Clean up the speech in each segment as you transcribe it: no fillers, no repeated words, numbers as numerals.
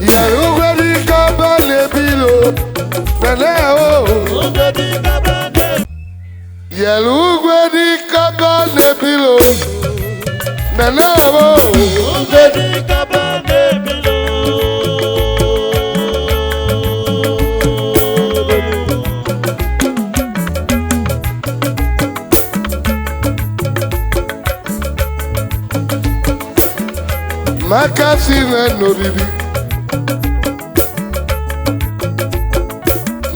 Yalugwe di kabane bilo. Nene o. Yalugwe di kabane bilo. Nene o. Makasi no bibi.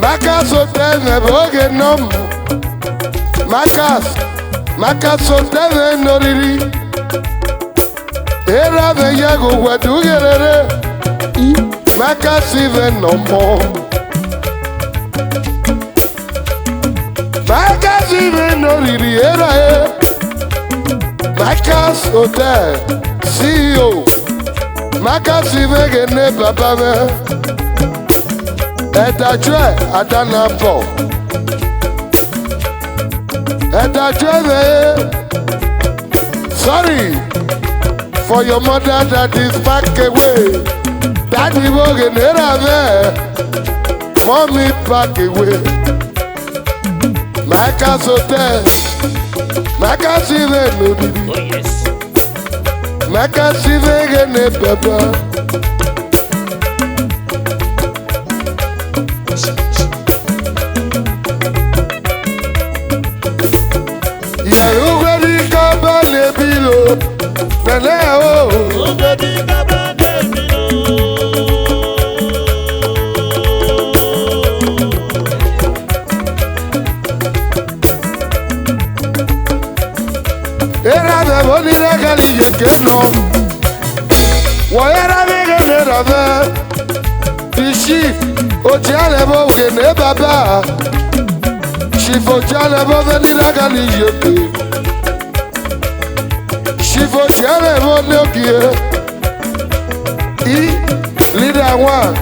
Makas hotel ne boge nom. Makas hotel no bibi. Era de yago wadugerere. Makasi no mo. Makasi no bibi era e. Makas hotel CEO. Makasi vege ne papa me. Etachwe adanampo. Etachwe me. Sorry for your mother that is back away. Daddy voge ne rave. Mommy back away. Makasi hotel. Makasi ve no bibi. Oh yes. Makasi vege ne papa. Yalugwe di kabane bilo. Nene o. Era de bonita calilla que no. Era de que me rave. Bichi, ojale bo que ne baba. Chifo jale bo venira calilla que. Chifo jale bo ne okie. I leader one.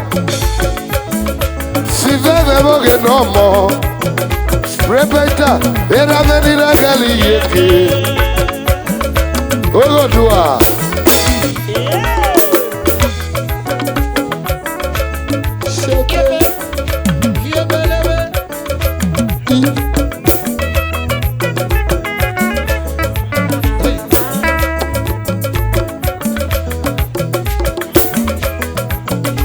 Si vede bo que no mo. Repeta, era venira calilla que. Ogodua.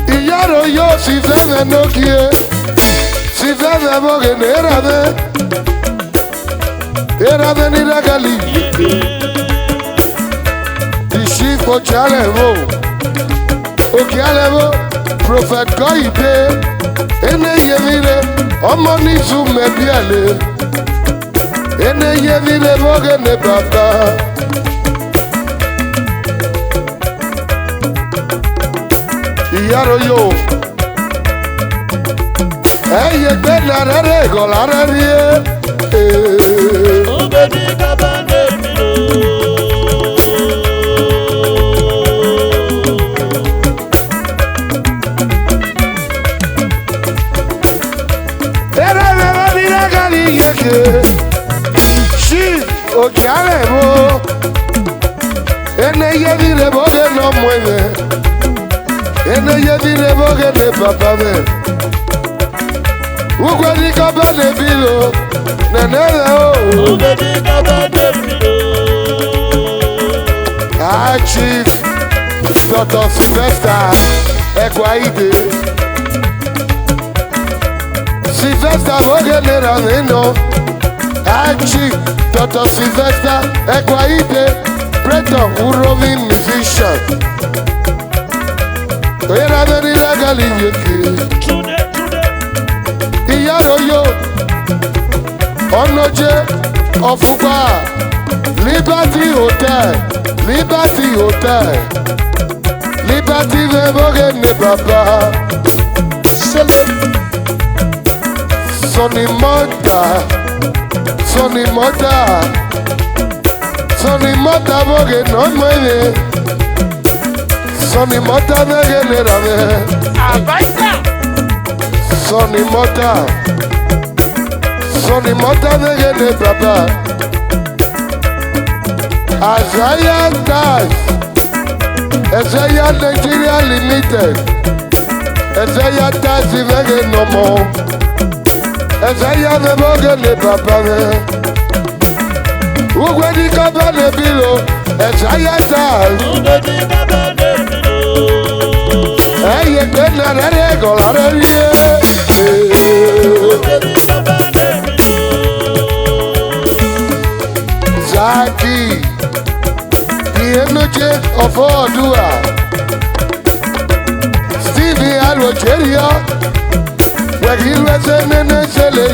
Iyaro yo si vede no kie. Si vede boge ne era de ni la gali. Ishifo chalevo. Okialevo. Prophet Koide. Ene yevile. Omo ni zume biale. Ene yevile boge ne baba. Iyaro yo. Eye gbe na rere golara rie. Okialevo. Ene yevile boge no mueve. Ene yevile boge ne papa me. Ugwe di kabane bilo. Nenele o. Chief Dr. Sylvester Ekwaide. Sylvester boge ne rameno. Chief Dr. Sylvester Ekwaide. Breton Urovi musician. Era de ni la galiyeke. Iyaro yo. Onoje Ofupa. Liberty Hotel. Liberty Hotel. Liberty Vevoge ne papa. Sonny Mota. Sonny Mota. Sonny Mota voge no mueve. Sonny Mota vege ne rame. Sonny Mota. Sonny Mota vege ne papa. Azaya Dash. Azaya Nigeria Limited. Ezaya tasi vege nomo. Ezaya me boge le papa me. Ugwe di kaba le bilo. Ezaya tasi. Ugwe di kaba le bilo. Eye kena rere gola rere. Ugwe di kaba le bilo. Zaki. The energy of Odua. Stevie Alwacheria. Where he was in a celly.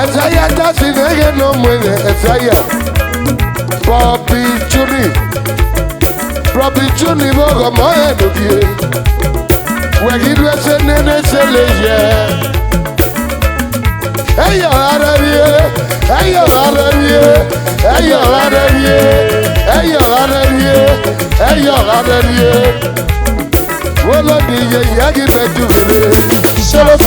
Ezaya Tassi Vegan no more. Ezaya. Bobby Juni. Bobby Juni Moga Moya Duki. Where he was in a celly. Hey, you're out of here. Hey, you're out of here. Hey, you're out of here. Hey, you're out of here. Hey, you're out of here. Well, I need you. I give it to you. Shut up.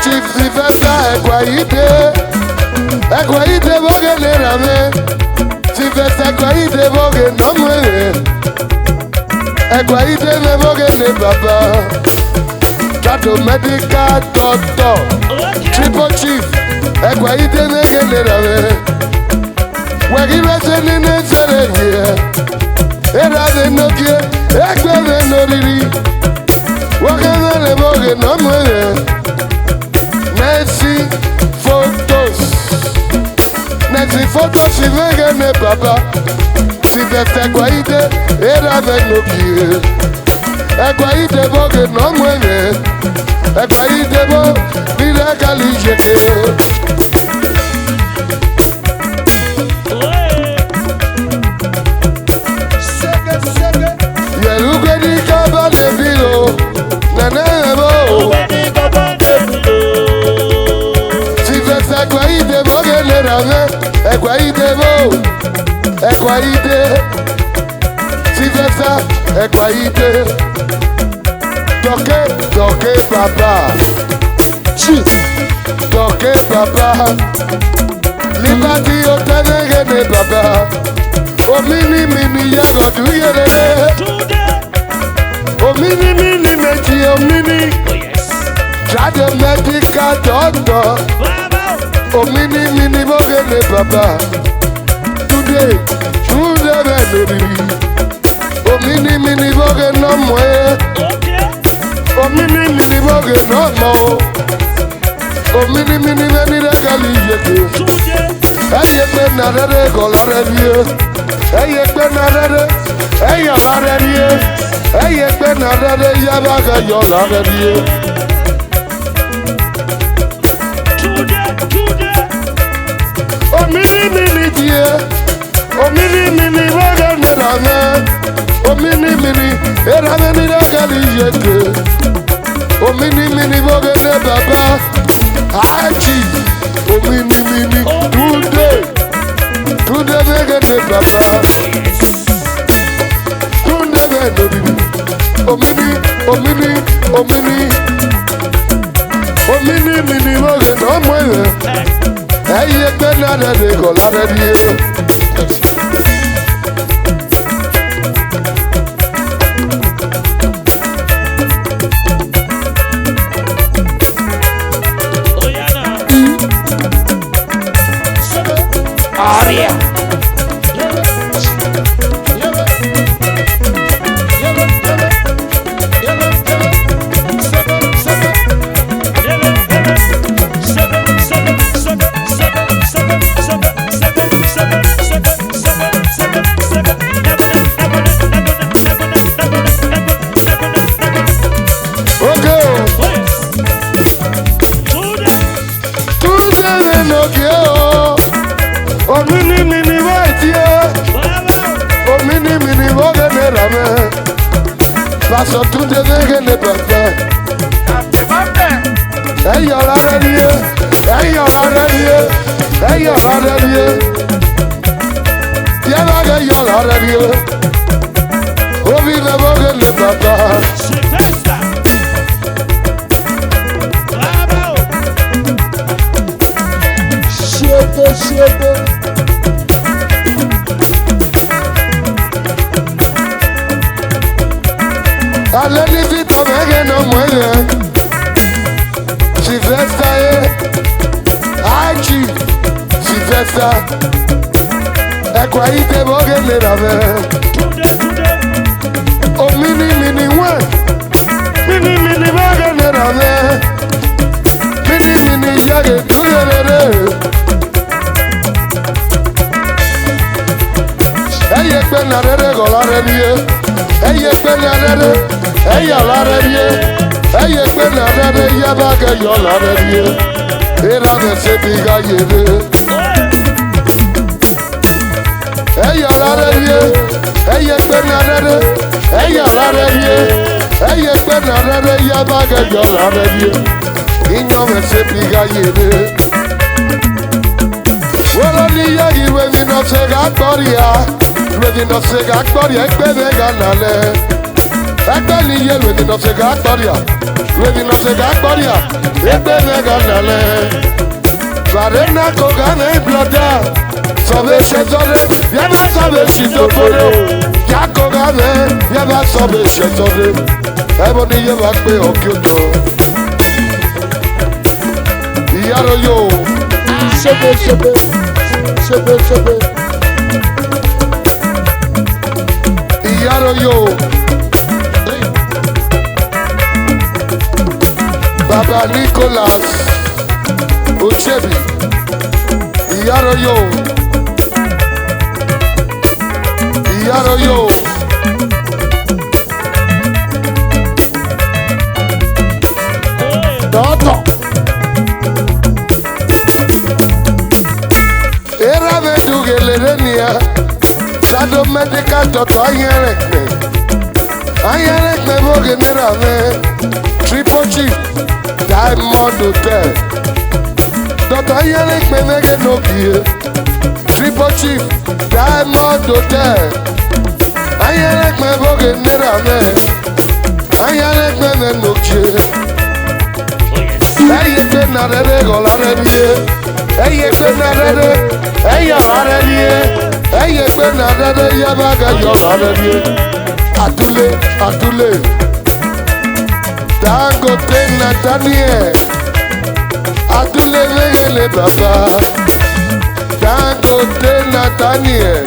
Chief Sylvester Ekwaide boge le rame. Sylvester Ekwaide boge no mwere. Ekwaide me boge le baba. Tato medical doctor. Triple chief Ekwaide me le rame. Wagi rese ni ne sere ye. Era de no kie ekwe me no riri. Wage le boge no mwere. Nancy photos. Nancy photos si vege ne papa. Si vete Ekwaide era venokie. Ekwaide boge no mwene. Ekwaide bo nira kalijeke. Yeluge di kaba de bilo. Nene bo. Ekwaide boge le rame. Ekwaide bo. Ekwaide. Sylvester Ekwaide. Toke papa. Toke papa. Liberty otenege ne papa. O mini yago du yerele. O mini meji o mini. Trade medical doctor. O mini boge le papa. Today venori. O mini boge no moe. O mini boge no mo. O mini veni regali yeke. Eye pe na rere gola revie. Eye pe na rere. Eye la revie. Eye pe na rere yabaga yo la revie. O mini die. O mini boge ne rame. O mini era veni regali yeke. O mini boge ne baba. Haji. O mini today vege ne baba. Today vege ne. O mini boge no mueve. Eye pe na de gola de die. O mini Allez, les vite avec un moyen. Sylvester, Aïchi, Sylvester. Et quoi, il te vogue les ravers. Oh, mini, ouais. Mini, vogue les ravers. Mini, yage, tout le rêve. Eye pe na rere golare nie. Eye pe na rere. Eye lare nie. Eye pe na rere yaba ke yo lare nie. Era de se biga yede. Eye lare nie. Eye pe na rere. Eye lare nie. Eye pe na rere yaba ke yo lare nie. Inyo me se biga yede. Wolo ni ya iwe mi no se ga gloria. Lwevi no se ga gloria ekpe me ga nale. Ekpe ni ye lwevi no se ga gloria. Lwevi no se ga gloria ekpe me ga nale. Varena koga me bloda. Sobe shezore yaba sobe shizoporo. Ya koga me yaba sobe shezore. Ebo ni ye ba pe okyoto. Iyaro yo. Shebe. Iyaro yo. Baba Nicholas Ochebi. Iyaro yo. Doctor. Era me dugele nia. Sado medical doctor ayerekme. Ayerekme moge nira me. Triple chief Diamond Hotel. Doctor ayerekme mege no kie. Triple chief Diamond Hotel. Ayerekme moge nira me. Ayerekme me no kie. Eye pe na rere golare bie. Eye pe na rere. Eye lare bie. Eye pe na rere yaba ga yo lare bie. Atule. Dangote Nathaniel. Atule vegele baba. Dangote Nathaniel.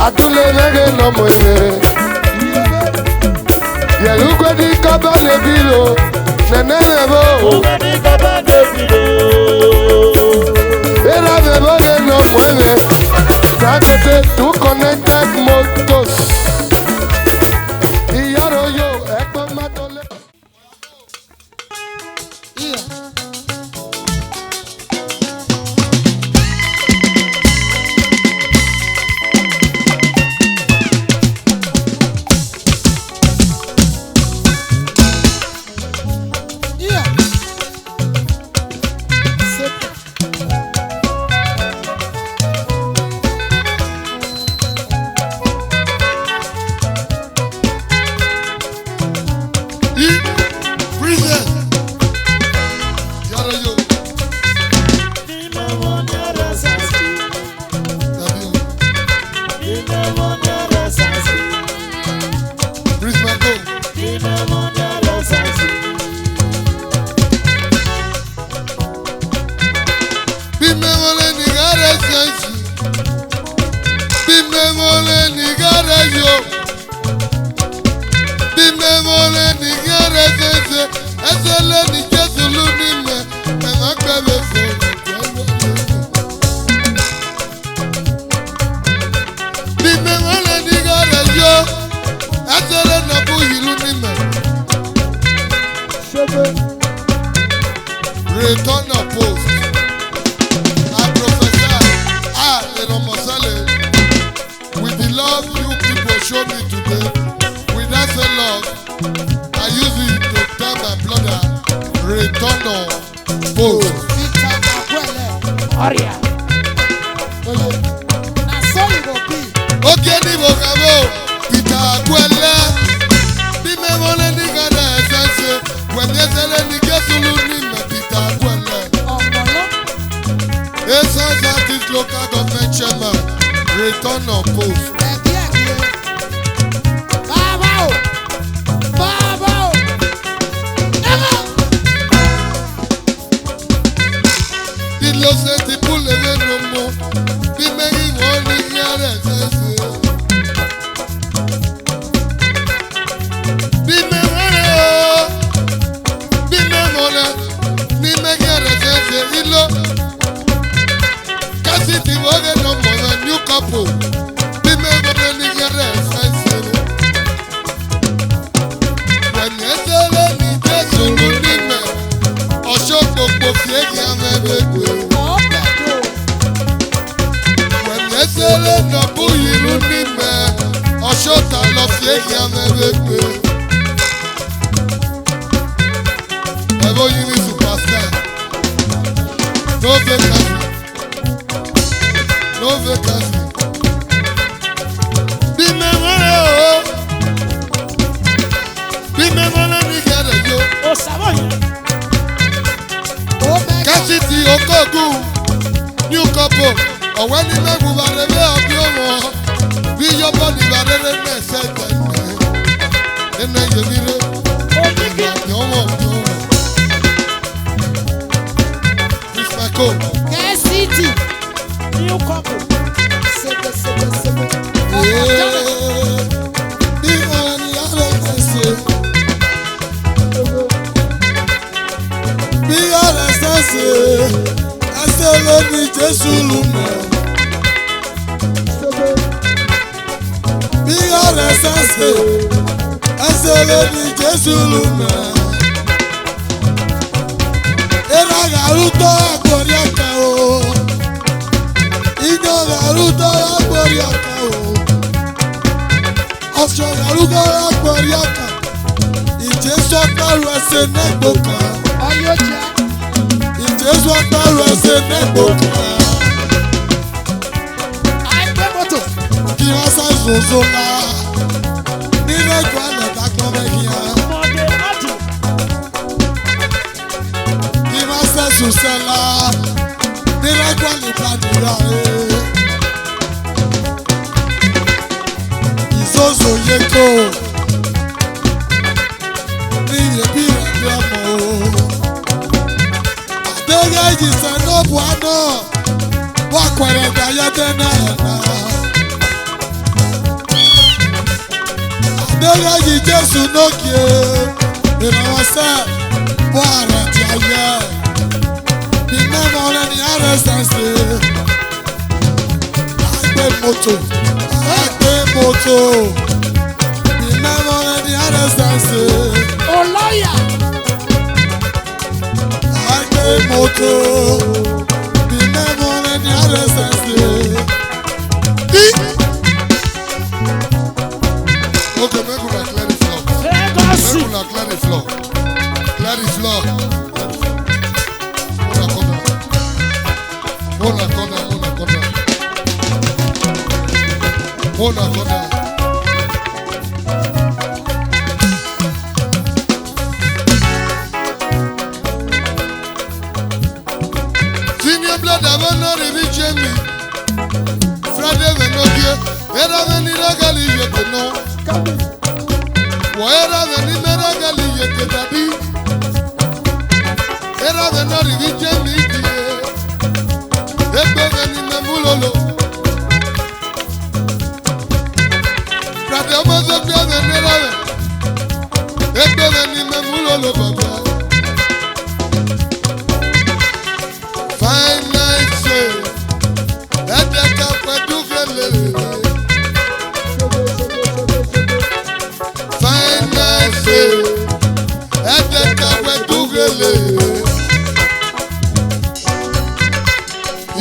Atule vege no moye. Yelugo di kaba le bilo. Nene nebo. Era nebo que no mueve. Dangote tu connected motos. Y ahora yo, esto mato le. Return of post. I prophesy. With the love you people show me today, with that same love, I use it to tell my brother, return of post. Okay, ni bokabo, Peter Akwele. Bi me wole ni gada essence, when you sell ni kesulu ni me Peter Akwele. Esas artist local government chairman, return of post. Innocent people live no more. Be making one in your Be me make your ilo. Cassidy was no more than new couple. Be me money in your when you tell me that you need me, or show for fake Esele no buyi luni me, oshota lo fieki amebekwe. Evo yini superstar, no vacancy, no vacancy. Be me wana ni gare yo. O Savoy. Cassidy Okogu, new couple. Ọ̀wẹ́ ní mẹ́gun bàrẹ̀lẹ̀ ọ̀bí ọ̀wọ́ bí yọ́bọ̀ ní bàrẹ̀lẹ̀ mẹ́sẹ̀ tẹ̀lé ẹnẹ yẹmíre ọ̀wọ́ Chris Michael. Cassidy. New couple. Bí wọ́n ní yàrá ẹ̀sẹ̀ bí yàrá ẹ̀sẹ̀ ẹsẹ̀ lóní Jésù lùmọ̀. Bí ọ̀rẹ́ sẹ́sẹ̀ ẹsẹ̀ lóní Jésù lùmọ̀. Ìrà gàrú tó àgbòrí ọ̀kà o. Ìjọ gàrú tó àgbòrí ọ̀kà o. Ọ̀ṣọ́ gàrú tó àgbòrí ọ̀kà. Ìjésù ọ̀gbàrú ẹsẹ̀ nẹ́gbò kan. Ọyọ́ jẹ́. Ìjésù ọ̀gbàrú ẹsẹ̀ nẹ́gbò kan. Àìpé mọ́tò. Kí wọ́n sá zozo la. Nínú ẹ̀kọ́ àlẹ́ dàgbọ́ mẹ́kì ya. Mọ̀dé Májì. Kí wọ́n sá sùsẹ́ la. Nínú ẹ̀kọ́ àlẹ́ dàdúrà rẹ̀. Ìzózò yẹ kó. Ní ìyẹ̀bí rẹ̀ bí ọmọ o. Àdéhùn ẹ̀jì sẹ́nu bùa náà. Wọ́n àkwẹ̀rẹ̀ gbàyẹ́dẹ́ náà ẹ̀ náà. Adéyẹ̀yì Jésù lókè ìrànwọ́sẹ̀ bọ́ ààrẹ ti ayẹ. Bí mẹ́mọ́ rẹ̀ ní RSS. Àgbẹ̀ mọ́tò, àgbẹ̀ mọ́tò. Bí mẹ́mọ́ rẹ̀ ní RSS. Olóyà. Àgbẹ̀ mọ́tò. Bí mẹ́mọ́ rẹ̀ ní RSS. Okay, make una clear the floor. Legacy. Make una clear the floor. Clear the floor. Mona corner. Mona corner. Mona corner. Mona corner. Senior blood, I will not reach me. Friday, the no gear. Era the Nidagali, you know. Era the Nimeragali, you can be. Era the Nori Vijay, Echo the Nimamulolo. Fradamas of the other Nera. Echo the Nimamulolo, Baba. Fine night, say. At the Kappa Dugale. Fine night, say. At the Kappa Dugale.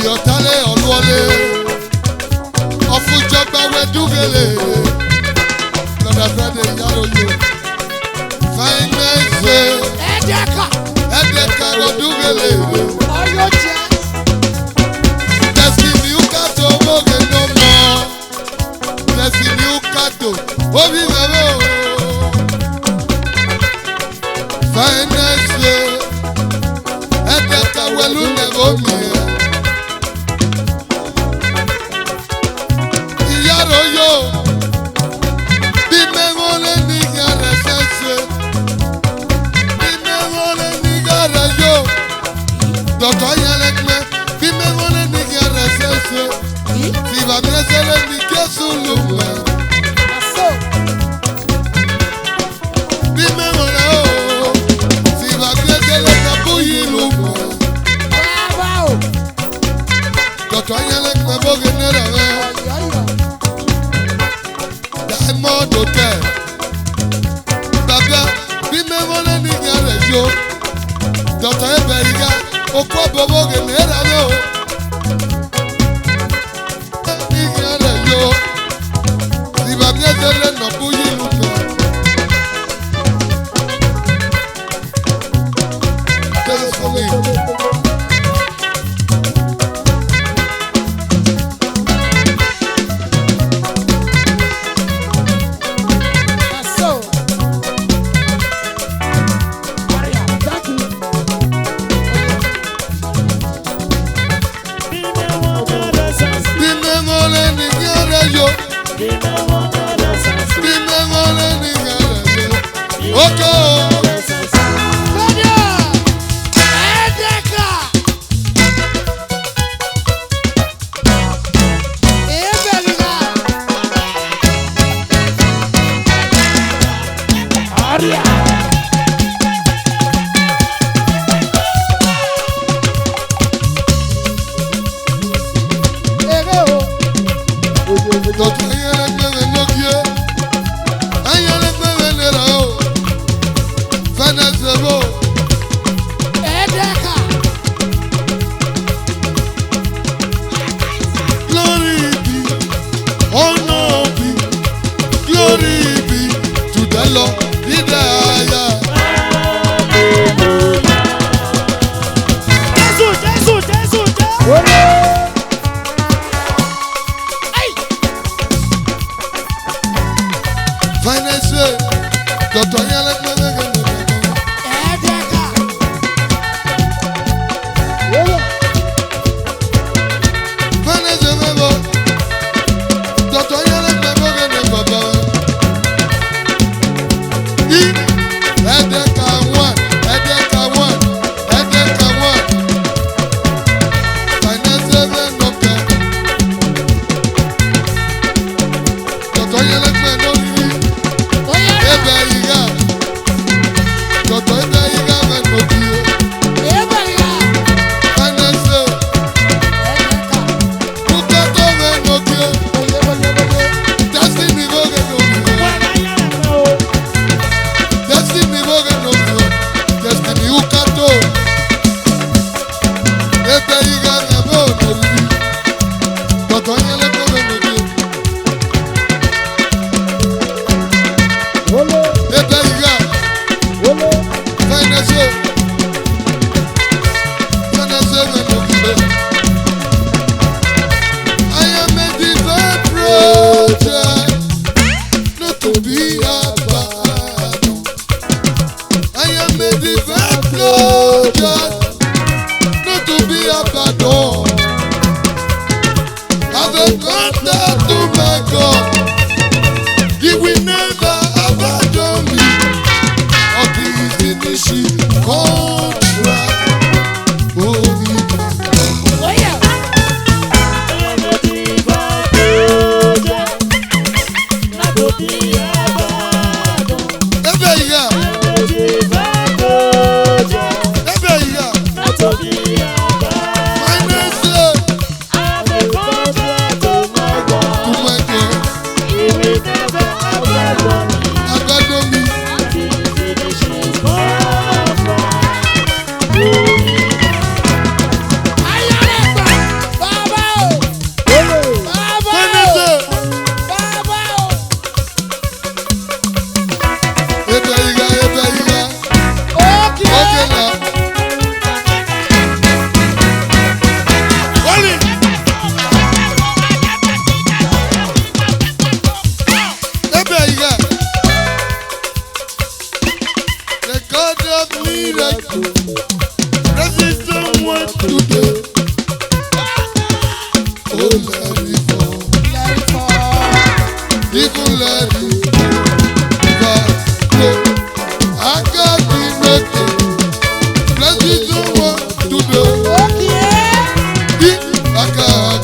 Yọ̀tálẹ̀ ọ̀lúwọlé. Ọ̀fùjọba wẹ̀ Dugale. Lọ́dà Friday yàrá oyè. Fine night, say. Ẹ̀dẹ̀ka. At the Kappa Dugale. Ọyọ́ jẹ́. Destiny Ukato moge no more. Destiny Ukato obi bebe o. Finance edeka welu nebo mi. Bamiezele ni Jesu lume. Aso. Bime mwana o. Si bamiezele na buyi lume. Baba o. Dr. Anyele Knaboge nera we. Ayoyo. Diamond Hotel. Baba, bime mwana ni nyare yo. Dr. Eberiga, okwa boboge nera we o. Ni nyare yo. Si bamiezele na buyi lume. Tell us for me. Aso. Maria, thank you. Bime mwana ni nyare yo. Bime mwana ni nyare yo. Okay. Baba. Edeka. Ebeliga. Aria. Ege o. Dr. Anyele Knaboge nokie. Anyele Knaboge nera o. Finance o. Edeka. Glory be, honor be, glory be to the Lord. Finance, Dr. Anyele Knaboge nera o. Edeka. Finance o. Dr. Anyele Knaboge nera o. Edeka one. Finance okay. Dr. Anyele Knaboge Oya. Eberiga. Dr. Eberiga nokie. Ebeliga. Finance Edeka. Bukato nokie. Oye. Destiny Boge nokie. Destiny Boge nokie. Destiny Ukato. Eberiga nokie. Dr. Anyele Knaboge nokie. Eberiga. Finance nokie. I am a divine project, not to be abandoned. I am a divine project, not to be abandoned. Have a contact to my God. He will never abandon me. Or the finishing contract. Oh, Oya. Eberiga. Finance to my God. Abandon me. Ayareba. Baba o. Baba o. Finance. Baba o. Eberiga. Okay. Okay now. Hold it. Eberiga. The God of miracle. Resistant one today. Oh, let it fall. Let it fall. Even let it go. I got the making. Resistant one today. Okay. I got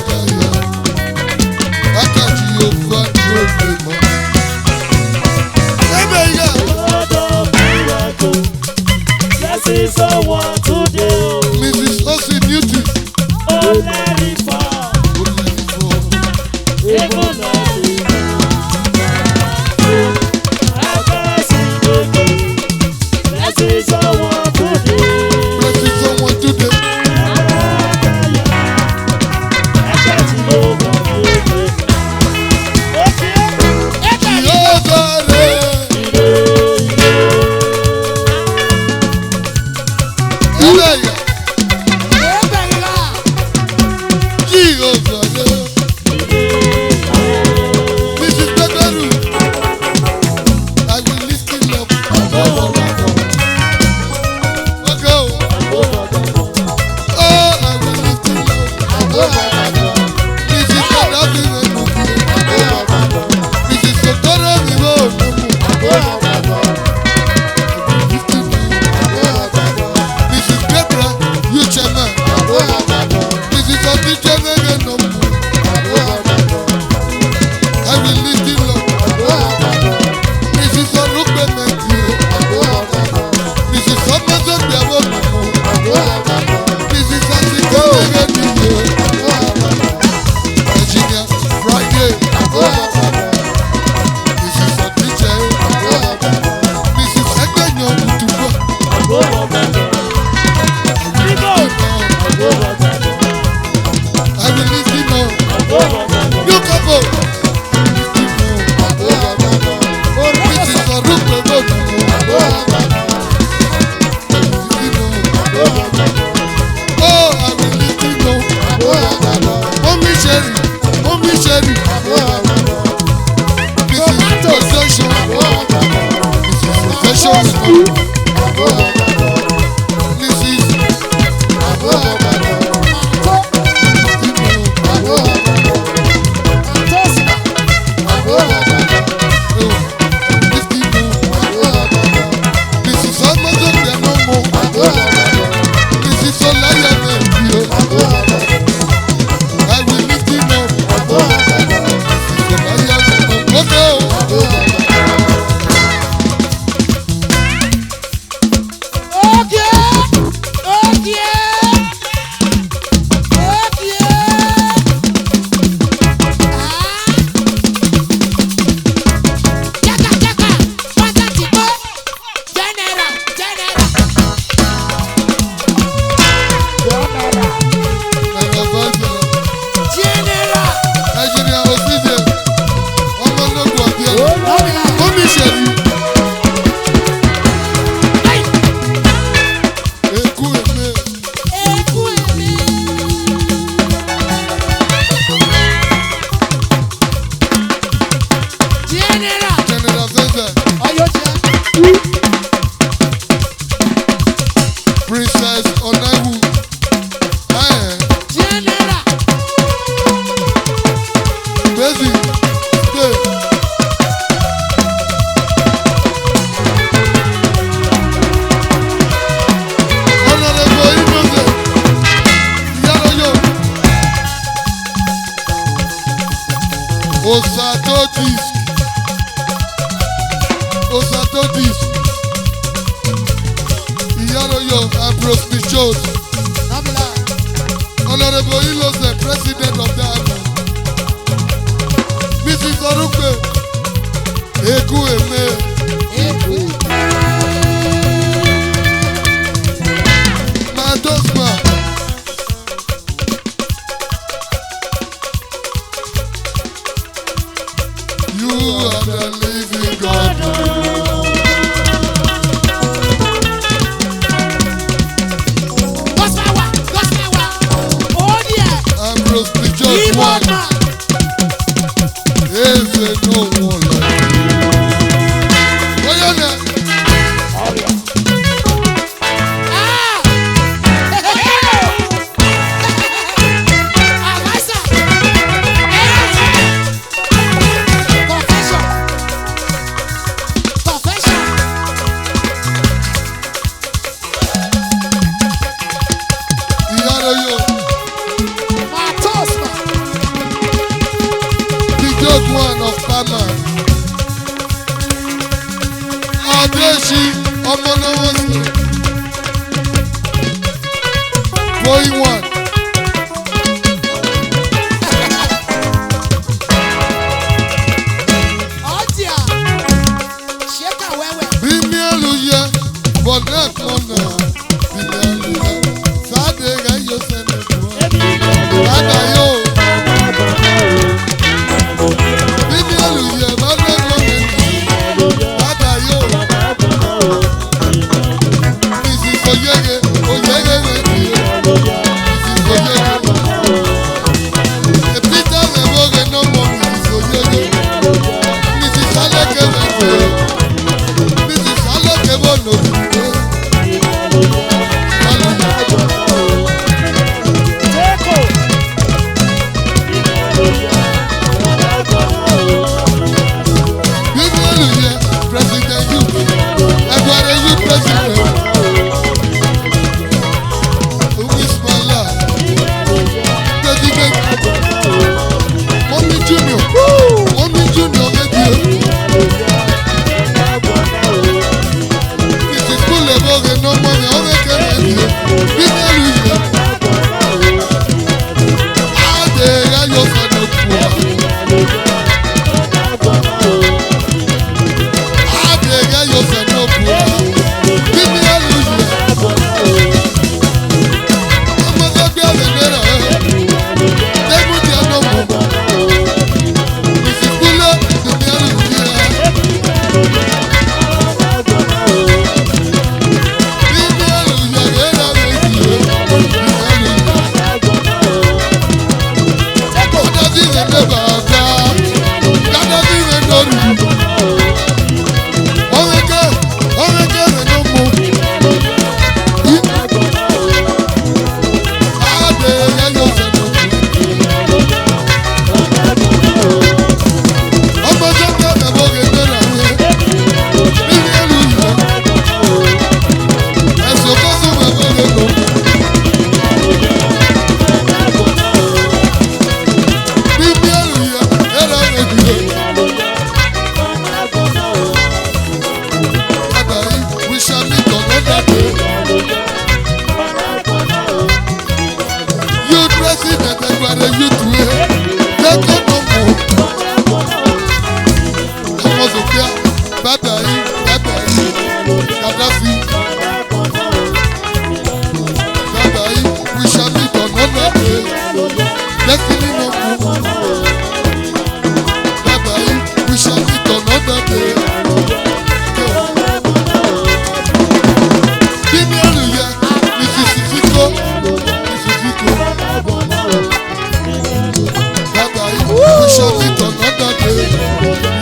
shall meet another day.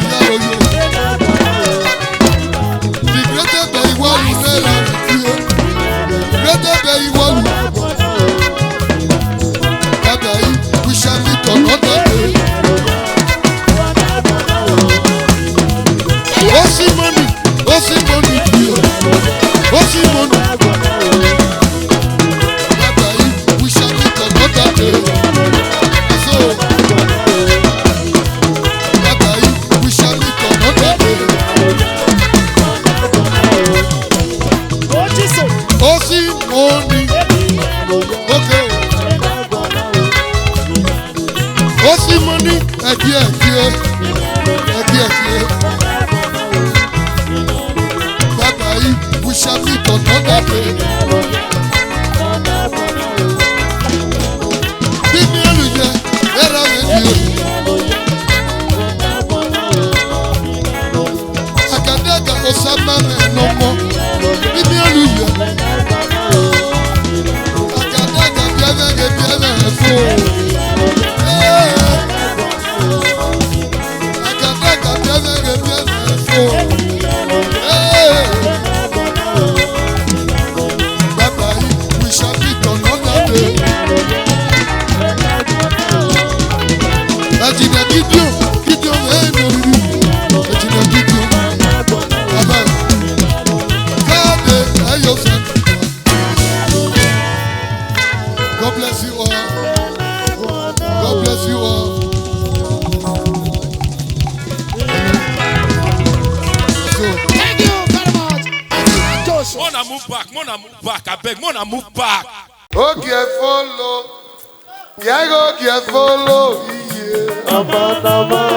Ìyáròyò. The greater the ìwọ́lù mẹ́ra rẹ̀. Greater the ìwọ́lù. Bàbá yìí, we shall meet another day. Ó sì mọ́nì bí o. Ó sì mọ́nì. Bàbá yìí, we shall meet another day. So, bàbá yìí, we shall meet another day. Ó sì mọ́nì. Okay. Ó sì mọ́nì. Ẹ̀díẹ̀. Bàbá yìí, we shall meet another day. Bíbí olùyẹ, ẹ̀rọ rédíò. Àgàdàgà Osama mẹ́nọ́mọ́. Bíbí olùyẹ. Àgàdàgà bíẹ́mẹ̀rẹ̀ fún o. Àgàdàgà bíẹ́mẹ̀rẹ̀ fún o. Bàbá yìí, we shall meet another day. Ẹ̀jìnà Gideon ẹ̀ẹ́nà rí. Ẹ̀jìnà Gideon. Bàbá káàdé ẹ̀yọ̀ fẹ́. God bless you all. God bless you all. So, Thank you very much. Joshua. Mona move back, I beg, Mona move back. Oge follow. Yego ge follow. Yeah.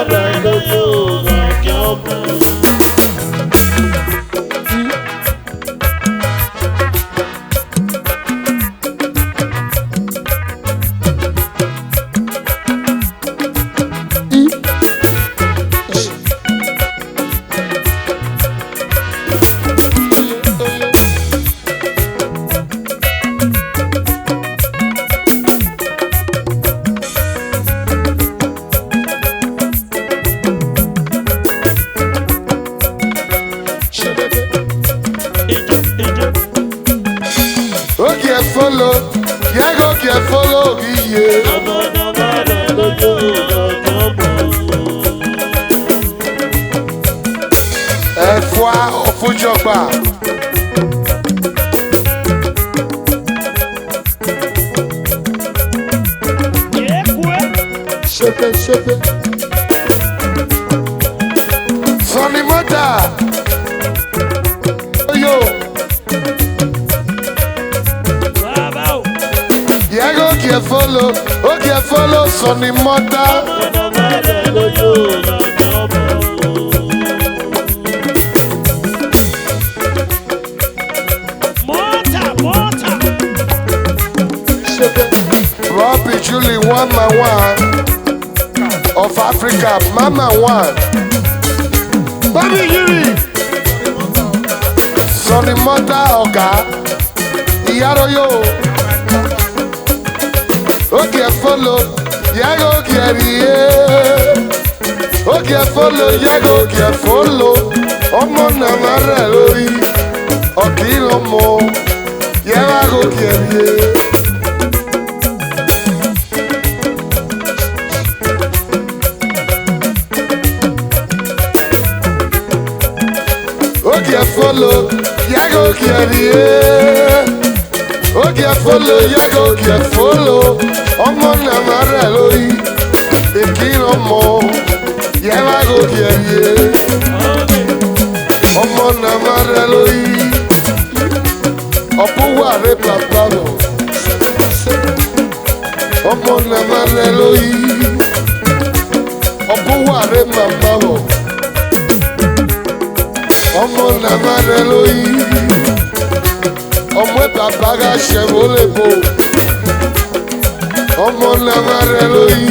Oge follow. Yego ge follow. Yeah. Ẹ̀fọ́ ọ̀fúnjọba. Ṣépè. Sọ̀ni mọ́tà. Oyo. Yego ge follow. Oge follow Sọ̀ni mọ́tà. Robbie Julie 1x1 of Africa, Mama 1. Bobby Yuri, Sonny Mota Oga, Iyaroyo. Okay, follow, Yago Geriye. Okay, follow, Yago Gerfollow. Omo Namara Lori, Okilomo, Yago Geriye. Oge follow, Yago Geriye. Oge follow, Yago Gerfollow. Omo Namara Lori, Okilomo, Yago Geriye. Omo Namara Lori, Opuware Papalo. Omo Namara Lori, Opuware Papalo. Ọmọ Namara lóyí, ọmọ bàbá ga ṣẹ̀wó lè bò. Ọmọ Namara lóyí,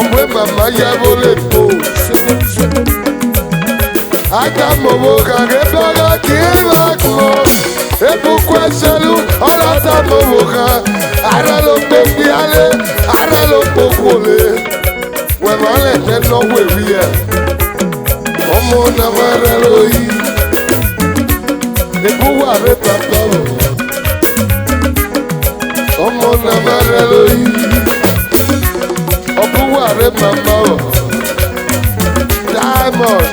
ọmọ màmá yẹ̀wó lè bò. Agamowo kàgé bẹ́rẹ̀ kí n bá kúrò. Ebukú ẹsẹ̀lú ọlọ́tàmowo kan. Ara ló gbé gbé alẹ́, ara ló gbókòó lé. no way we are. Ọmọ náà máa rẹ lóyún. Ebuwa rẹ papa o. Ọmọ náà máa rẹ lóyún. Ọbuwa rẹ mama o. Diamond.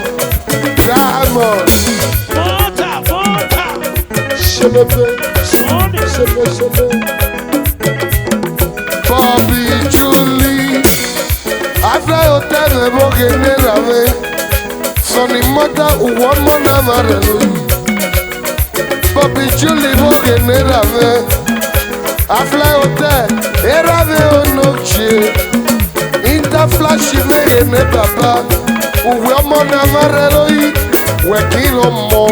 Shelebe. Bobby Julie. After you tell me about me, Sonny mother one more number. Bobby Julie boge nera me. After you tell, era me onoche. Inter flash me ne papa. Uwe mo number loi. We kilo mo.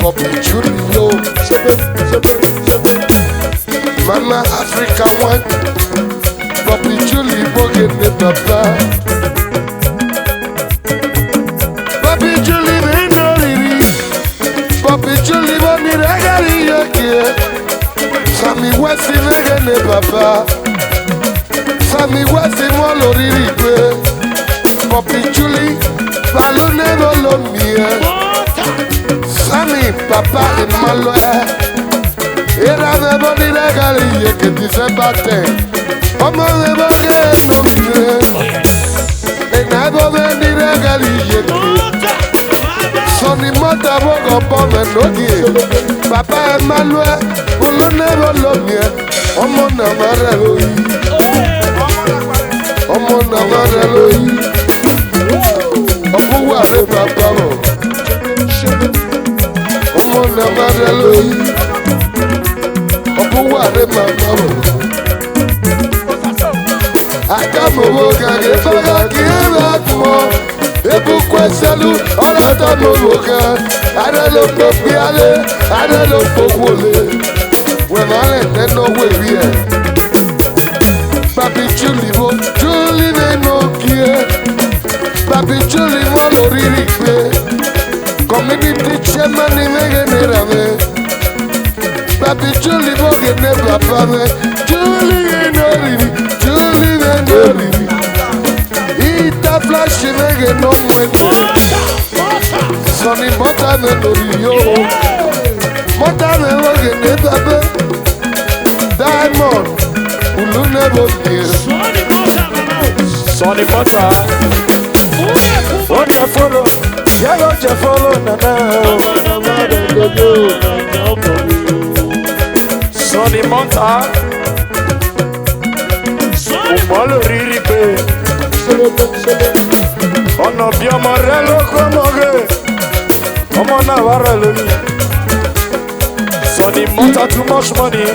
Bobby Julie yo. Mama Africa one. Bobby Julie boge ne papa. Bobby Julie me no riri. Bobby Julie boni regali yoke. Sami wesi mege ne papa. Sami wesi mo lo riri pe. Bobby Julie balo ne lo mie. Sami papa in malo era me boni regali yoke December 10. Ọmọ mi bọ́ kẹ́ ẹ̀nà mi rẹ̀. Ẹ̀nà ẹ̀bọ̀ mi ní rẹ́gàlì yẹ̀kẹ́. Sọ̀ni mọ́tà bọ́kọ̀ bọ́ mẹ́ lódì ẹ̀. Bàbá ẹ̀ máa lọ ẹ́. Olónẹ́rọ̀ lómi ẹ̀. Ọmọ náà máa rẹ̀ lóyún. Ọmọ náà máa rẹ̀ lóyún. Ọkọ̀ wà rẹ̀ bàbá bọ̀. Ọmọ náà máa rẹ̀ lóyún. Ọkọ̀ wà rẹ̀ bàbá bọ̀. Akamowo kage faga kieba kumo. Ebu kweselu ọlọtọ mowo kan. Adé ló kó piale, adé ló kó wọlé. Wẹ̀mọ́lẹ̀ nẹ́nà wẹ̀rí ẹ̀. Bàbí Julie mo, Julie nínú kíé. Bàbí Julie mo lórí rí pé. Community chairman ni mẹ́gẹ́ nira mi. Bàbí Julie mo gé ní bàbá mi. Julie nínú rírì. Julie nínú rírì. Ita flash mẹ́gẹ́ ní mwẹ́tẹ̀. Sọ̀ni mọ́tà mi lórí yóò. Mọ́tà mi wọ́gẹ̀ ní bàbá. Diamond. Ulu nebo nie. Sonny Mota. Oje follow. Yellow je follow nana. Sonny Mota. Umolo riri pe. Ọ̀nà bí ọmọ rẹ ló kọ́ mọ́gẹ́. Ọmọ náà wà rẹ̀ lónìí. Sonny Mota too much money.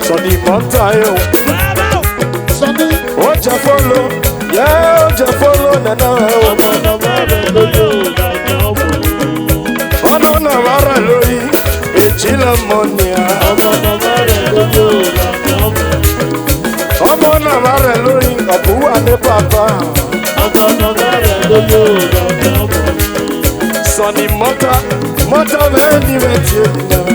Sonny Mota yo. Oje follow. Yeah, oje follow nana. Ọ̀nà náà wà rẹ̀ lónìí. Èjì lọ mọ̀ ní à. Ọmọ náà wà rẹ̀ lórí ọ̀bùwà ní bàbá. Sonny Mota, Mota mẹ́ni rẹ̀ tí ènìyàn.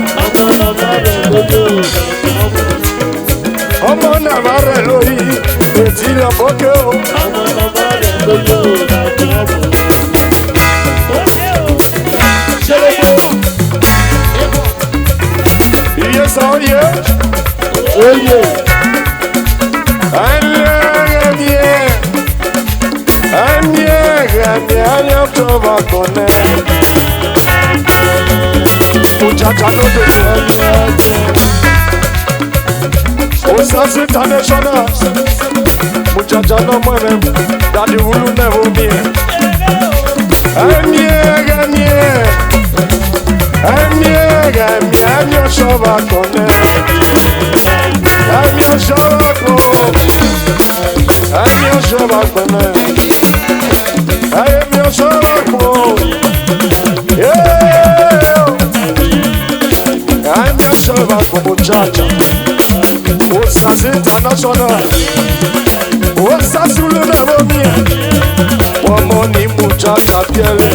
Ọmọ náà wà rẹ̀ lórí ètí lọ́bọ́kẹ́ o. Iye sọ yẹ. Oye. Anya tova kone. Muchacha no de Osas International. Muchacha no mueve. Daddy Ulu never be. Anya tova kone. Anya tova kone. Anya tova kone. I am your sorrow. Yeah, I'm your sorrow for Muchacha. Osas International. Osas Zulu never me. One money Muchacha Piele.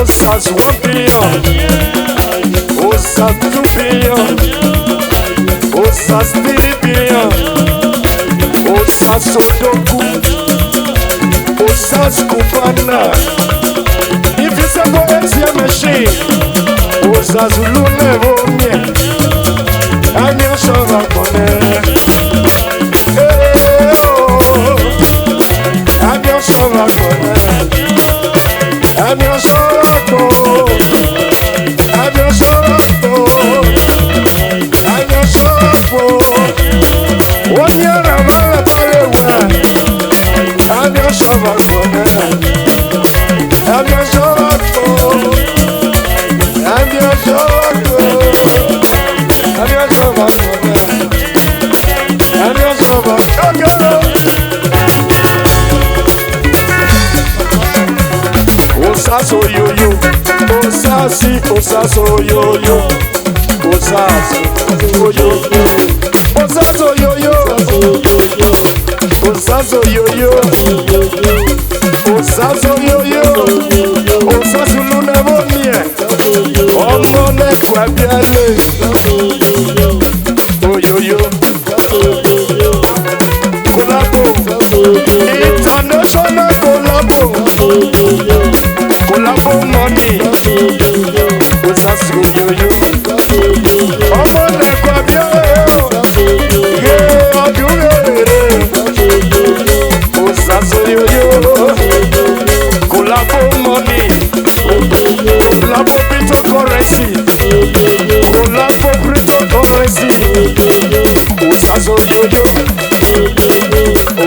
Osas 1 billion. Osas 2 billion. Osas 3 billion. Osas Sodoku. Luna. If you say go ATM machine, Osazulu never me. I'm your son of I'm your son of I'm your son of I'm your son of I'm your son of 1 year I'm your son of I'm your son of I'm your son of I'm your son of I'm your son of Osaso yo-yo, Osasi, Osaso yo-yo, Osaso yo-yo, Osaso yo-yo, Osaso yo-yo, Osaso yo-yo, Osaso luna momie, Omo nekwa biale, Oyoyo, Kolabo, International Kolabo. Collabo money, Osaso yo-yo. Ọmọ lẹ́kọ̀ọ́ bí ọ̀rẹ́ yé ọdún rere. Osaso yo-yo. Collabo money, collabo cryptocurrency, collabo cryptocurrency. Osaso yo-yo.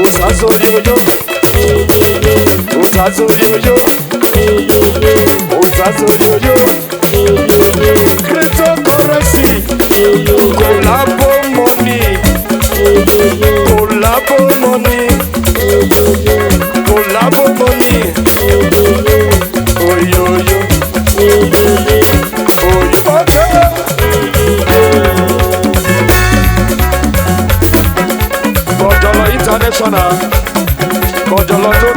Osaso yo-yo. Osaso yo-yo. Osaso yo-yo, cryptocurrency, collabo money, collabo money, collabo money, oyoyo, oyoyo. Kojolo international, Kojolo to.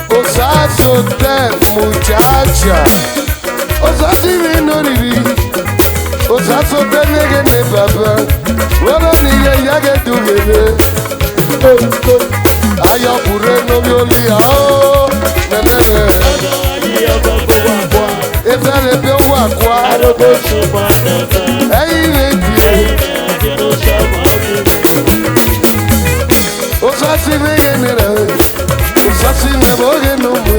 Osaso te muchacha, Osasi me no ribi, Osaso te nege ne baba, wala niye yage tugebe. Ayo pure no bioli ao, nenene. ẹ̀yin méjì osasi megene rẹ osasi mẹmọge nomu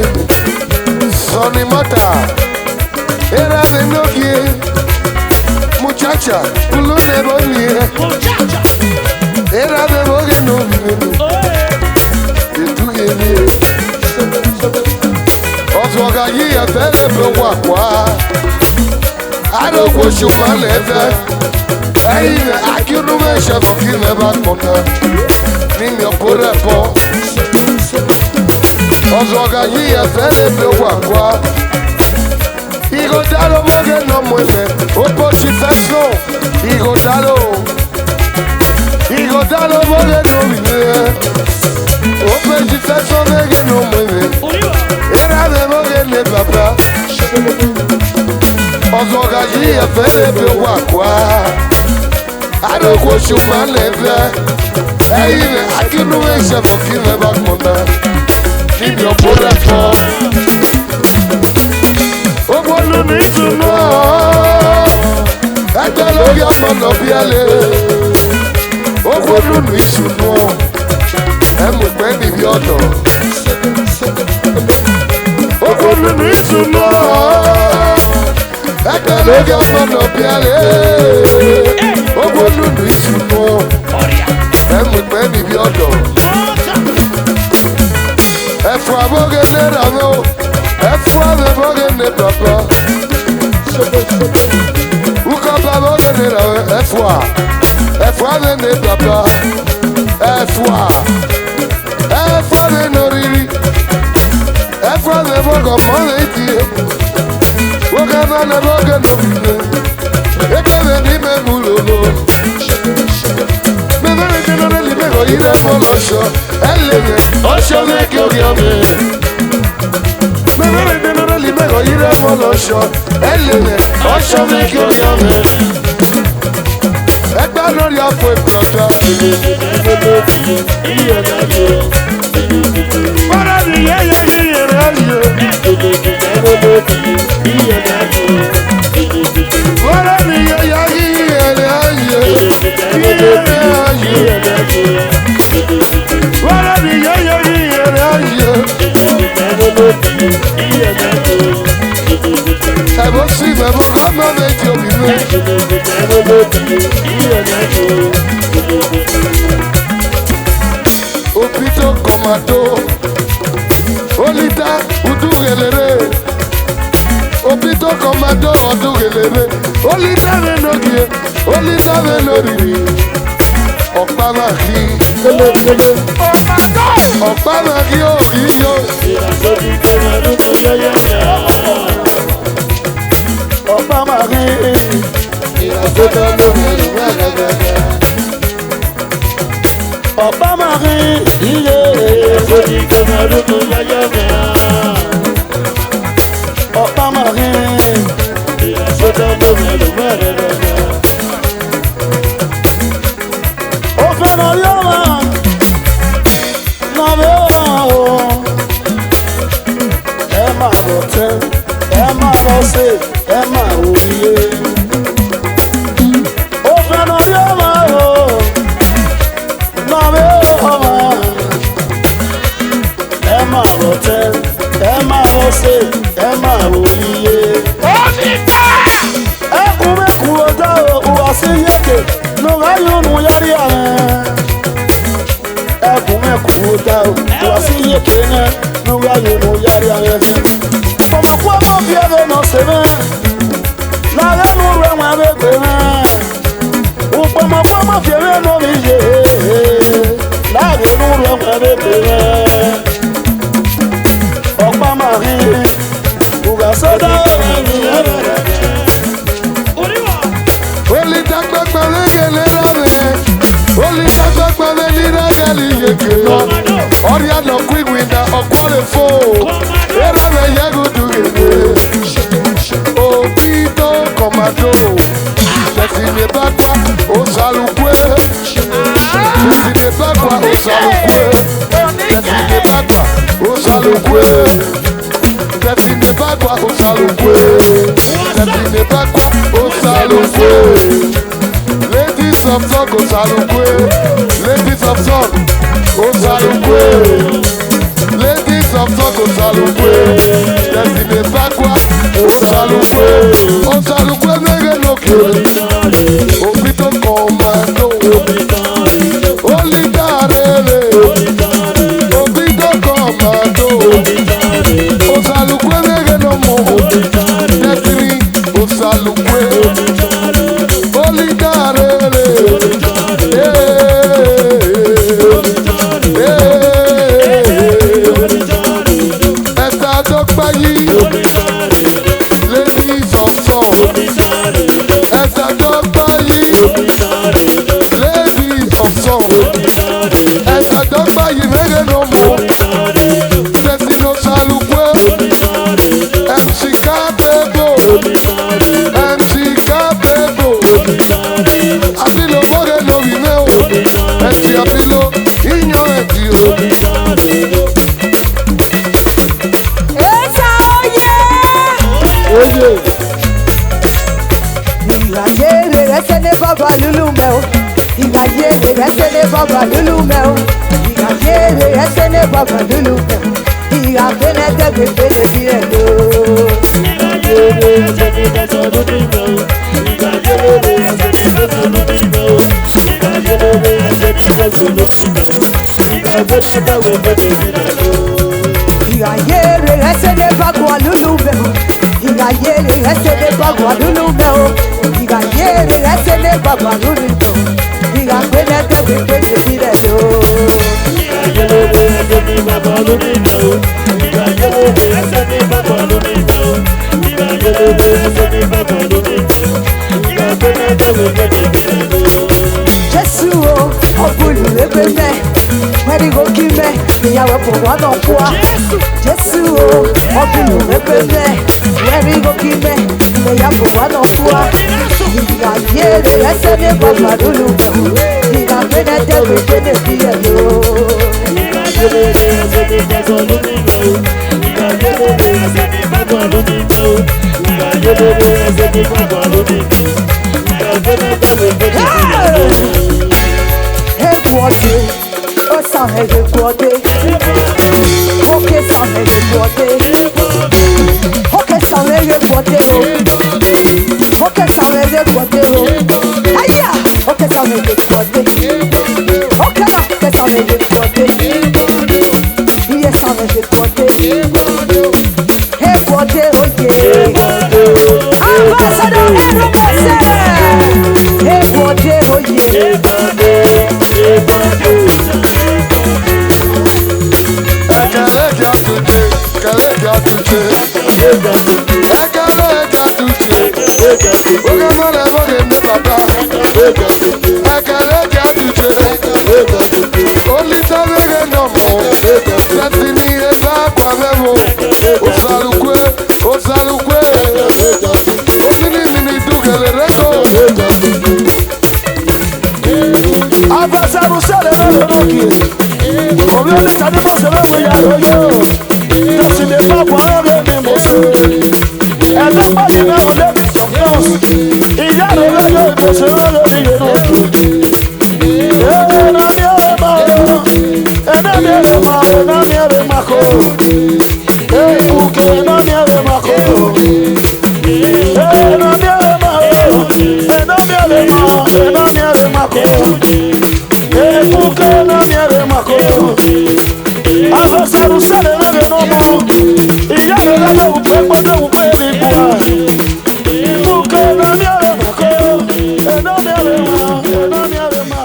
sọni mọta era mi n'oge muchacha kulo nebo nie era mẹmọge nomu etugeni ọsọga yi ẹfẹ lẹfẹ wà kwa adogbo ṣùgbọ́n lẹfẹ ẹ̀yin akínúmẹ ṣẹfọ kí mẹ bá kọta. Nimi opore po Ozoga yi efele pe wakwa Igo dalo moge no mweme Opo chifeso Igo dalo moge no mweme Opo chifeso mege no mweme Era me moge ne papa Ozoga yi efele pe wakwa Adoko shuma leve ẹ̀yin akínúwé ìṣẹ̀fọ̀ kí lè bá kọ̀ọ̀nà níbi ọ̀pọ̀ rẹ̀ fọ́. Ogbó lu ní ìtùnú ẹgbẹ́ lórí ọ̀nà bí ẹ lè. Ogbó lu ní ìtùnú ẹ̀mú pẹ́ níbi ọ̀dọ̀. Ogbó lu ní ìtùnú ẹgbẹ́ lórí ọ̀nà bí ẹ lè. Ogbó lu ní ìtùnú. Ẹ̀mú pẹ́ níbi ọ̀dọ̀. Ẹ̀fọ́ abọ́gẹ́ ní ìrànwọ́. Ẹ̀fọ́ abọ́gẹ́ ní pàpà. Ukọ̀ abọ́gẹ́ ní ìrànwọ́. Ẹ̀fọ́ abẹ́ ní pàpà. Ẹ̀fọ́ abẹ́ ní oriri. Ẹ̀fọ́ abẹ́ bọ́gọ̀ mọ́ ní ti. Wọ́gẹ́ bá ní bọ́gẹ́ ní òbílẹ̀. Ekele ní mẹ́mú lòlò. Oyire mọlọsọ ẹlẹmẹ ọsọ mẹkẹ orí ọmẹ. Mẹmẹrẹ dẹnudẹ limẹ oyire mọlọsọ ẹlẹmẹ ọsọ mẹkẹ orí ọmẹ. Ẹgbẹ́ lórí afọ ìpìlọ̀tà. Bọ́dà mi yẹ́yẹ́ yíyẹ rẹ̀ yẹ. Bọ́dà mi yẹ́yẹ́ yíyẹ rẹ̀ yẹ. Wọ́n ní yẹ́yẹ́ ní ìrẹ̀ ayé. Ẹ̀bùn sí ìbẹ̀bùn kọ́mọ méjì òbí mi. Òbí tó kọ̀mọ̀dó. Olídá udúgelere. Òbí tó kọ̀mọ̀dó ọdúgelere. Olídá mi lóge. Olídá mi lórìrì. Ọ̀pá máa kí. Ọ̀pá máa kí òbí yó. Ọ̀pá máa kí. Ọ̀pá máa kí. Ọ̀pá máa kí. Fẹ́ràn yọ̀mọ̀ nàbẹ́ ọ̀hún. Ẹ máa bọ̀ tẹ́, ẹ máa bọ̀ ṣe, ẹ máa wòye. Ó fẹ́ràn yọ̀mọ̀ nàbẹ́ ọ̀hún. Ẹ máa bọ̀ tẹ́, ẹ máa bọ̀ ṣe, ẹ máa wòye. Ẹ kú mẹ́kù ọjọ́ òwò sí yékè. Nuga yunu yari ame Ekume kuta Wasi ye kene Nuga yunu yari ame Omo kwa mo fieve no seme Nage nurwe mwe bekweme Upo mo kwa mo fieve no vije Nage nurwe mwe bekweme Okpa mari Uga soda Oli takpa kpale gele rame Oli takpa kpale nira gali yeke Ori ano quick winda okwale fo Erame yegu dugene Obito komando Tefine bakwa osalukwe Tefine bakwa osalukwe Tefine bakwa osalukwe Tefine bakwa osalukwe Destiny Bakwa, Osalukwe. Ladies of song, Osalukwe. Ladies of song, Osalukwe. Ladies of song, Osalukwe. Destiny Bakwa, Osalukwe. Osalukwe nege loke. Obito commando. Oli darele. Obito commando. Osalukwe nege no mo. Destiny Osalukwe. Oli darele. Esta dogbayi. Ladies of song. Esta dogbayi. Ladies of song. Esta dogbayi nege no mo. Destiny Osalukwe. MC Kabebo. MC Kabebo. Apilo more no vimeo. MC Apilo inyo etio. Esa oye. Oye. Ìgbàyèrè ẹsẹ̀ ní bàbá lúlú mẹ́ o. Ìgbàyèrè ẹsẹ̀ ní bàbá lúlú mẹ́ o. Ìgbàyèrè ẹsẹ̀ ní bàbá lúlú mẹ́ o. Ìgbàgbẹ́nẹ́ tẹ̀gbẹ́gbẹ́ lè bí ẹ̀ lò. Ìgbàgbére ẹsẹ̀ ní bàtà lórí mẹ́ o. Ìgbàgbére ẹsẹ̀ ní bàtà lórí mẹ́ o. Ìgbàgbére ẹsẹ̀ ní bàtà lórí mẹ́ o. Ìgbàgbére káwé bẹ́ẹ̀ bí rẹ̀ lọ. Ìgbàyèrè ẹsẹ̀ ní bàbá lúlú mẹ́ o. Ìgbàyèrè ẹsẹ̀ ní bàbá lúlú mẹ́ o. Ìgbàyèrè ẹsẹ̀ ní bàbá lúlú mẹ́ o. Ìgbàgbẹ́nẹ́ tẹ̀gbẹ́gbẹ́ lè bí ẹ̀ lò. Ìgbàgbére ẹsẹ̀ ní bàtà lórí mẹ́ o. Ìgbàgbére ẹsẹ̀ ní bàtà lórí mẹ́ o. Ìgbàgbére ẹsẹ̀ ní bàtà lórí mẹ́ o. Ìgbàgbére káwé bẹ́ẹ̀ bí rẹ̀ lọ. Jésù o, ọ̀gbùnù ẹgbẹ́ mẹ́, wẹ́rí gòkì mẹ́, ìyàwó kò wọ́n náà kú wa. Jésù o, ọ̀gbùnù ẹgbẹ́ mẹ́, wẹ́rí gòkì mẹ́, ìyàwó kò wọ́n náà kú wa. Ìgbà yéèrè ẹsẹ̀ ní bàbá lólu mẹ́, ìgbà gbẹ́dẹ́ tẹ̀wé gbẹ́dẹ́ bí ẹ̀ lò. Ìgbàgbére ẹsẹ̀ ní bàtà lórí mẹ́ o. Ìgbàgbére ẹsẹ̀ ní bàtà lórí mẹ́ o. Ìgbàgbére ẹsẹ̀ ní bàtà lórí mẹ́ o. Ìgbàgbére káwé bẹ́ẹ̀ bí rẹ̀ lọ. Egwu ọdẹ, ó sàn egwu ọdẹ, ókè sàn egwu ọdẹ, ókè sàn egwu ọdẹ o, ókè sàn egwu ọdẹ o, ayá, ókè sàn egwu ọdẹ, ókè náà kè sàn egwu ọdẹ, iye sàn egwu ọdẹ, egwu ọdẹ oyè, ambassador erumese, egwu ọdẹ oyè. Abasaru sale lele loki. Obi ole sadi mo se lewe ya royo. Kasi le pa kwa ore ni mo se. Ele pa ni na mo le some girls. Iya re yo mo se ore ni ye loki. Na mi ore ma o. Na mi ore ma o. Na mi ore ma ko. Kuke na mi ore ma ko. Na mi ore ma o. Na mi ore ma o. Na mi ore ma ko. Epuke na miere mako. Abasaru sale lege nomo. Iya lele lo upe mode upe ni kwa. Epuke na miere mako. Na miere ma. Na miere ma.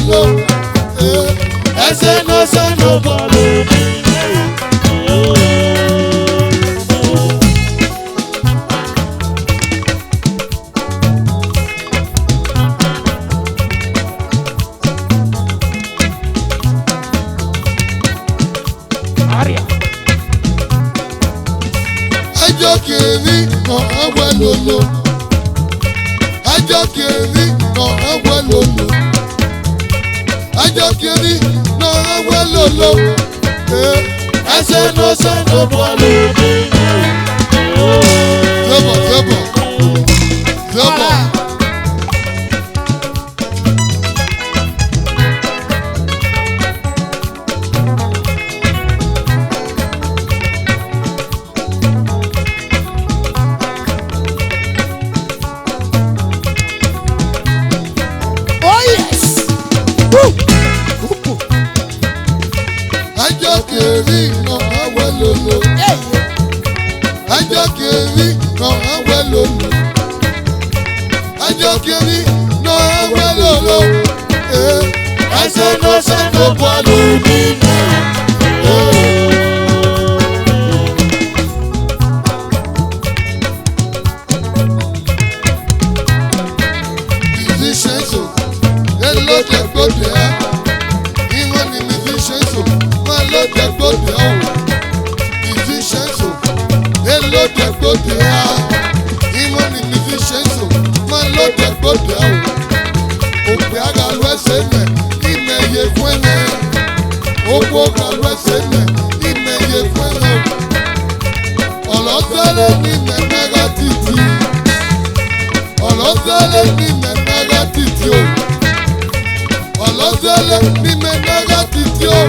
lolo. Ese no se no bolo. Ajo kiri no awe lolo. Ajo kiri no awe lolo. Ajo kiri no awe lolo. Ese no se no bolo. Zebo, zebo, zebo. Oh yes. Ajo kiri no awe lolo. Hey. Ajo kiri no awe lolo. Ajo kiri no awe lolo. Ese no se no bolo. Musicianso, hello de gbode. Ìwọ ni musicianso, máa lọ de gbode o. Musicianso, hello de gbode. Ìwọ ni musicianso, máa lọ de gbode o. Òpè aga lọ ẹsẹ̀ mẹ̀, ìmẹ̀ yẹ fún ẹ̀mẹ̀. Owó ga lọ ẹsẹ̀ mẹ̀, ìmẹ̀ yẹ fún ẹ̀mẹ̀. Ọ̀lọ́sẹ̀lẹ̀ ní mẹ̀mẹ́gà títì. Ọ̀lọ́sẹ̀lẹ̀ ní mẹ̀mẹ́gà títì o. Ọ̀lọ́sẹ̀lẹ̀ ní mẹ̀mẹ́gà títì o.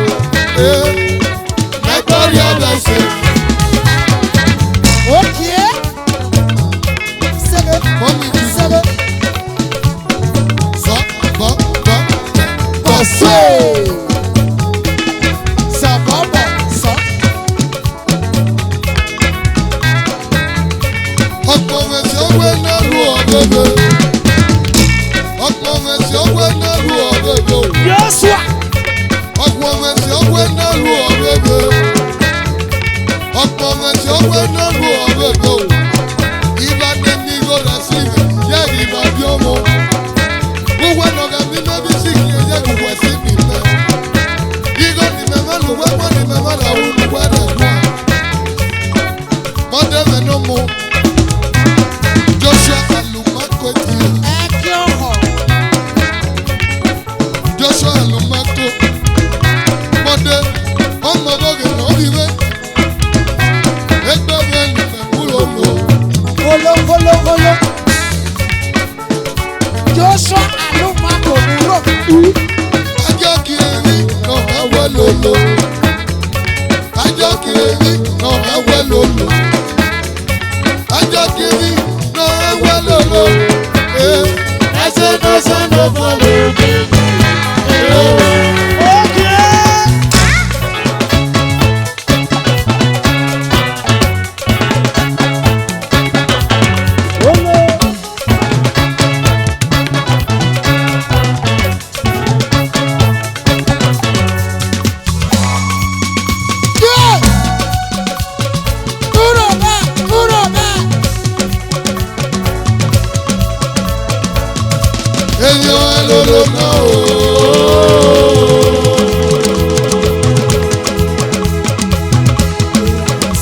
Mẹ́tọ́rì ọ̀dọ̀sẹ̀. Okay. Seven. Mọ́mí ti Seven. sọ bọ́. Say. Sababa. Sa. Ọ̀pọ̀ mẹ̀sì ọ̀wẹ́ náà lu ọ̀bẹ̀bẹ̀. Ọ̀pọ̀ mẹ̀sì ọ̀wẹ́ náà lu ọ̀bẹ̀bẹ̀. Yesua. Ọ̀pọ̀ mẹ̀sì ọ̀wẹ́ náà lu ọ̀bẹ̀bẹ̀. Ọ̀pọ̀ mẹ̀sì ọ̀wẹ́ náà lu ọ̀bẹ̀bẹ̀. Ìbá tẹ̀mí ìgbọ́dọ̀ sí mi, yẹ́ ìbá bí ọmọ. Gbogbo ẹnọ̀gà mi náà bí sí kìí ẹ̀yẹ́ gbogbo ẹ̀sìn mi mẹ́. Ìgò ni mẹ́mẹ́ lù wẹ́pọ̀ ni mẹ́mẹ́ làwọn olùwẹ́rẹ̀ wà. Mọ́tẹ́ mẹ́nu mu. Joshua Alumako ti. Ekyoho. Joshua Alumako. Mọ́tẹ́ ọmọ bọ́gẹ̀ náà wíwẹ́. Ẹgbẹ́ mi ẹni mẹ́kúrò lò. Golo golo golo. Joshua Alumako Muro. Ajọ́ kiri náà ẹwẹ́ lòlò. Ajọ́ kiri náà ẹwẹ́ lòlò. Ajọ́ kiri náà ẹwẹ́ lòlò. Ẹsẹ̀ náà sẹ́nu bọ̀lù. Yeah. Uroba. Uroba. Èèyàn ẹlòlò náà o.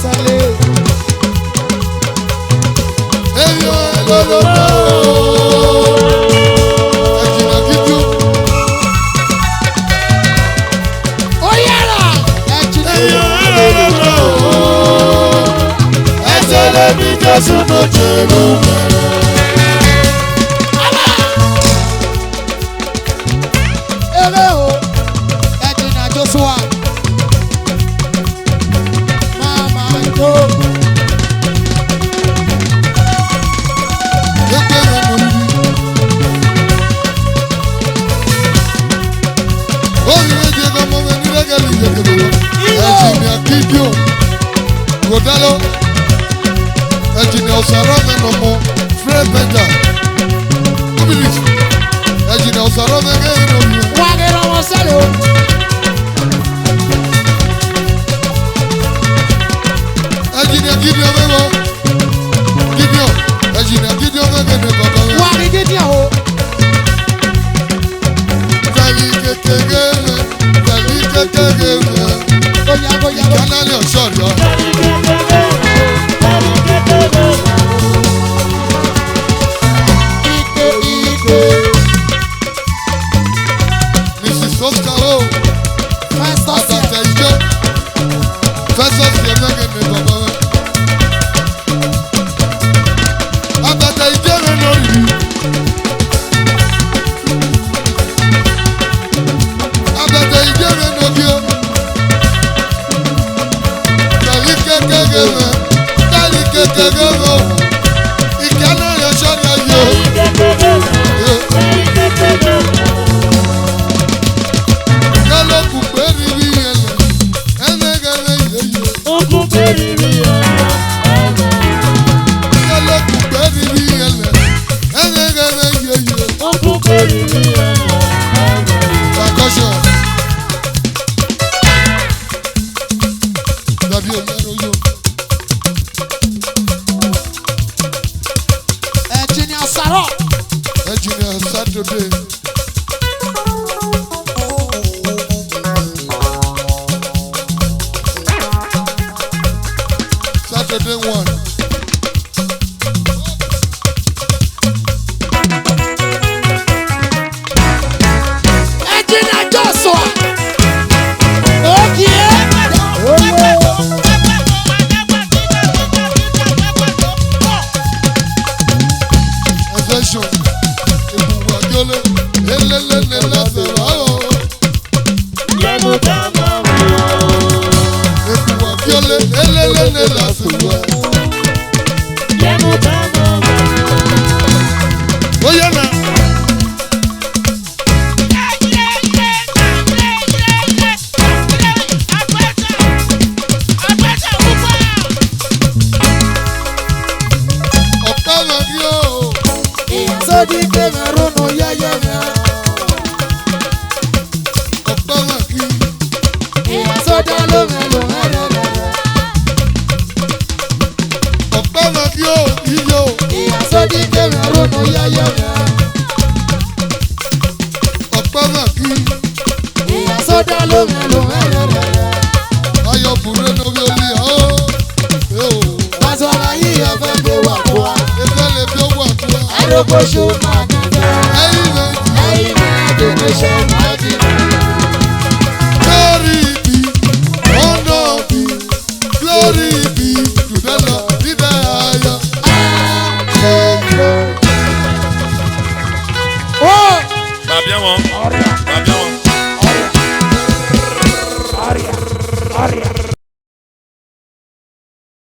Sale. Èèyàn ẹlòlò náà o. Ẹ̀jìnà kíjú. Oyara. Ejina. Èèyàn ẹlòlò náà o. Ẹsẹ̀ lẹ́bi Jésù ló jẹ̀rù mẹ́rẹ̀. Ere o. Ejina Joshua. Mama Ndo. Ẹgbẹ́ yẹn mọ̀ níbi. Orí méjì ẹ̀ka mọ́ mi ní rẹ́gẹ̀lì ìjẹ̀kẹ̀lẹ̀. Ẹ̀jìnà kíjú. Gòdálọ́. Ẹ̀jìnà ọ̀sàrọ̀ mẹ́nà mọ́. Fred Benja. Kúbìlì. Ejina osaro mege no. Wagera wọn sẹ́lẹ̀ o. Ejina Gideon mego. Gideon. Ejina Gideon mege ne baba. Wagera Gideon o. Tali kekege. Goya. Kanali osoro. Ike. Mrs. Oscar o. First of all. Abata ijo. First of all mege ne baba. Abata ijo no ri. Abata ijo no bi o. Tali kekege o. Ikana yo shori ayo. Yalo kuperi bi ele. Enegele yeyo. Yalo kuperi bi ele. Enegele yeyo. Percussion. Dabi o yaro yo. Engineer Saro. Engineer Saturday. Saturday 1. Engineer Joshua. Okay. Possession. Ebu Abiole. Elelele lasera o. Ebu Abiole. Elelele lasera. Oya na. Ọ̀pá ma bí o. Sodi Cameroon yeye mi. Ọ̀pá ma bí. Soda lome. Ọ̀pá ma bí o. Iyo. Sodi Cameroon yeye mi. Ọ̀pá ma bí. Soda lome. Ayọ̀ bùrẹ́ lórí olè o. Basọ̀rọ̀ yìí ẹ̀fẹ̀ gbé wà fún wa. Efe le bí owó àkúrẹ́. Arogbóṣù máa dùnfẹ́. Ẹyin méjì. Ẹyin máa dùnfẹ́ máa dì mí. Glory be, honor be, glory be to the Lord. Níbẹ̀ ayọ̀. Ó Bah, bien, moi. ọ̀rẹ́